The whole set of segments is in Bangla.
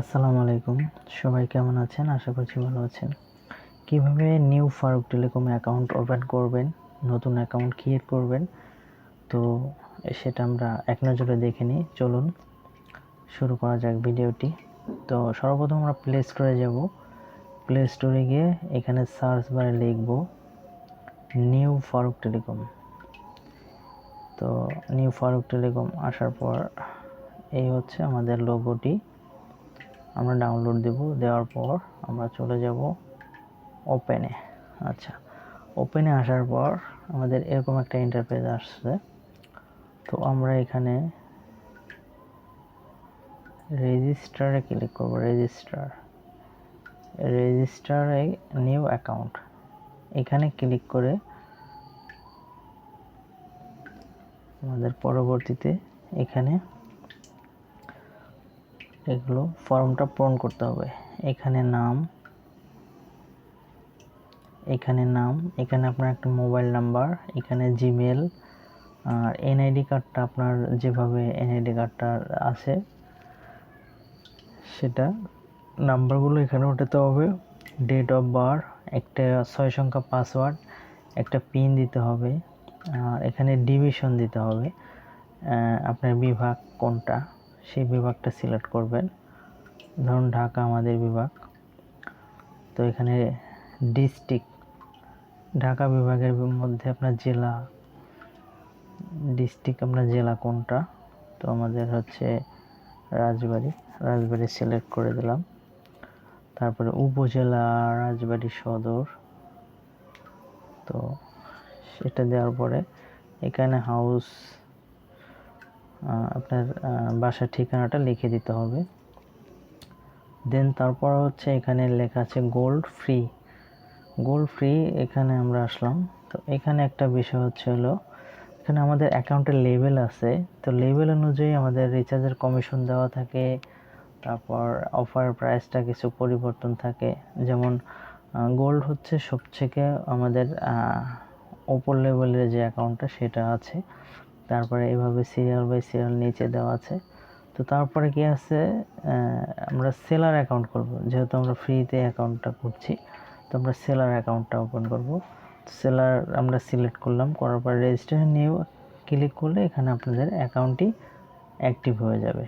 আসসালামু আলাইকুম। সবাই কেমন আছেন? আশা করছি ভালো আছেন। কিভাবে new Faruk telecom account open করবেন, নতুন অ্যাকাউন্ট ক্রিয়েট করবেন, তো সেটা আমরা এক নজরে দেখে নিই। চলুন শুরু করা যাক ভিডিওটি। তো সর্বপ্রথম আমরা প্লে স্টোরে যাব। প্লে স্টোরে গিয়ে এখানে সার্চ বারে লিখব নিউ ফারুক টেলিকম। তো নিউ ফারুক টেলিকম আসার পর এই হচ্ছে আমাদের লোগোটি। আমরা ডাউনলোড দেব। দেওয়ার পর আমরা চলে যাব ওপেনে। আচ্ছা, ওপেনে আসার পর আমাদের এরকম একটা ইন্টারফেস আসছে। তো আমরা এখানে রেজিস্টারে ক্লিক করব। রেজিস্টারে নিউ অ্যাকাউন্ট এখানে ক্লিক করে আমাদের পরবর্তীতে এখানে এগুলো ফর্মটা পূরণ করতে হবে। এখানে নাম, এখানে আপনার একটা মোবাইল নাম্বার, এখানে জিমেল, আর এনআইডি কার্ডটা আপনার যেভাবে এনআইডি কার্ডটা আছে সেটা নাম্বারগুলো এখানে ওঠাতে হবে। ডেট অফ বার্থ, একটা 6 সংখ্যা পাসওয়ার্ড, একটা পিন দিতে হবে, আর এখানে ডিভিশন দিতে হবে। আপনার বিভাগ কোনটা সেই বিভাগটা সিলেক্ট করবেন। ধরুন ঢাকা আমাদের বিভাগ, তো এখানে ডিস্ট্রিক্ট, ঢাকা বিভাগের মধ্যে আপনার জেলা, ডিস্ট্রিক্ট আপনার জেলা কোনটা, তো আমাদের হচ্ছে রাজবাড়ী সিলেক্ট করে দিলাম। তারপরে উপজেলা রাজবাড়ী সদর, তো সেটা দেওয়ার পরে এখানে হাউস, আপনার বাসার ঠিকানাটা লিখে দিতে হবে। দেন তারপর হচ্ছে এখানে লেখা আছে গোল্ড ফ্রি, এখানে আমরা আসলাম। তো এখানে একটা বিষয় হলো এখানে আমাদের অ্যাকাউন্টের লেভেল আছে। তো লেভেল অনুযায়ী আমাদের রিচার্জের কমিশন দেওয়া থাকে। তারপর অফার প্রাইসটা কিছু পরিবর্তন থাকে। যেমন গোল্ড হচ্ছে সবথেকে আমাদের ওপর লেভেলের যে অ্যাকাউন্টটা সেটা আছে। তারপরে এইভাবে সিরিয়াল বাই সিরিয়াল নিচে দেওয়া আছে। তো তারপরে কি আছে, আমরা সেলার অ্যাকাউন্ট করব। যেহেতু আমরা ফ্রিতে অ্যাকাউন্টটা করছি, তো আমরা সেলার অ্যাকাউন্টটা ওপেন করব। সেলার আমরা সিলেক্ট করলাম, করার পর রেজিস্ট্রেশন নিউ ক্লিক করলে এখানে আপনাদের অ্যাকাউন্টটি অ্যাক্টিভ হয়ে যাবে।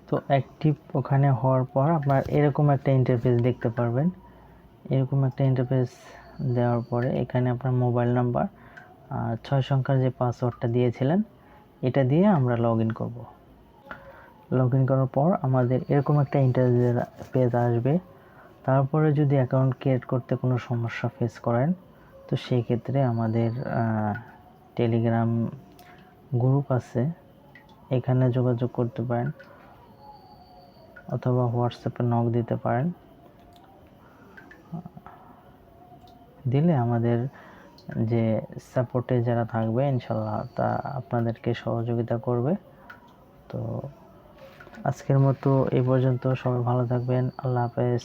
তো অ্যাক্টিভ ওখানে হওয়ার পর আপনার এরকম একটা ইন্টারফেস দেখতে পারবেন। এরকম একটা ইন্টারফেস দেওয়ার পরে এখানে আপনার মোবাইল নাম্বার আর 6 সংখ্যার যে পাসওয়ার্ডটা দিয়েছিলেন এটা দিয়ে আমরা লগ ইন করব। লগ ইন করার পর আমাদের এরকম একটা ইন্টারফেস আসবে। তারপরে যদি অ্যাকাউন্ট ক্রিয়েট করতে কোনো সমস্যা ফেস করেন, তো সেই ক্ষেত্রে আমাদের টেলিগ্রাম গ্রুপ আছে, এখানে যোগাযোগ করতে পারেন, অথবা হোয়াটসঅ্যাপে নক দিতে পারেন। দিলে আমাদের যে সাপোর্টে যারা থাকবে ইনশাল্লাহ তা আপনাদেরকে সহযোগিতা করবে। তো আজকের মতো এই পর্যন্ত। সবাই ভালো থাকবেন। আল্লাহ হাফেজ।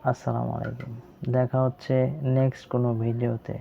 আসসালামু আলাইকুম। দেখা হচ্ছে নেক্সট কোনো ভিডিওতে।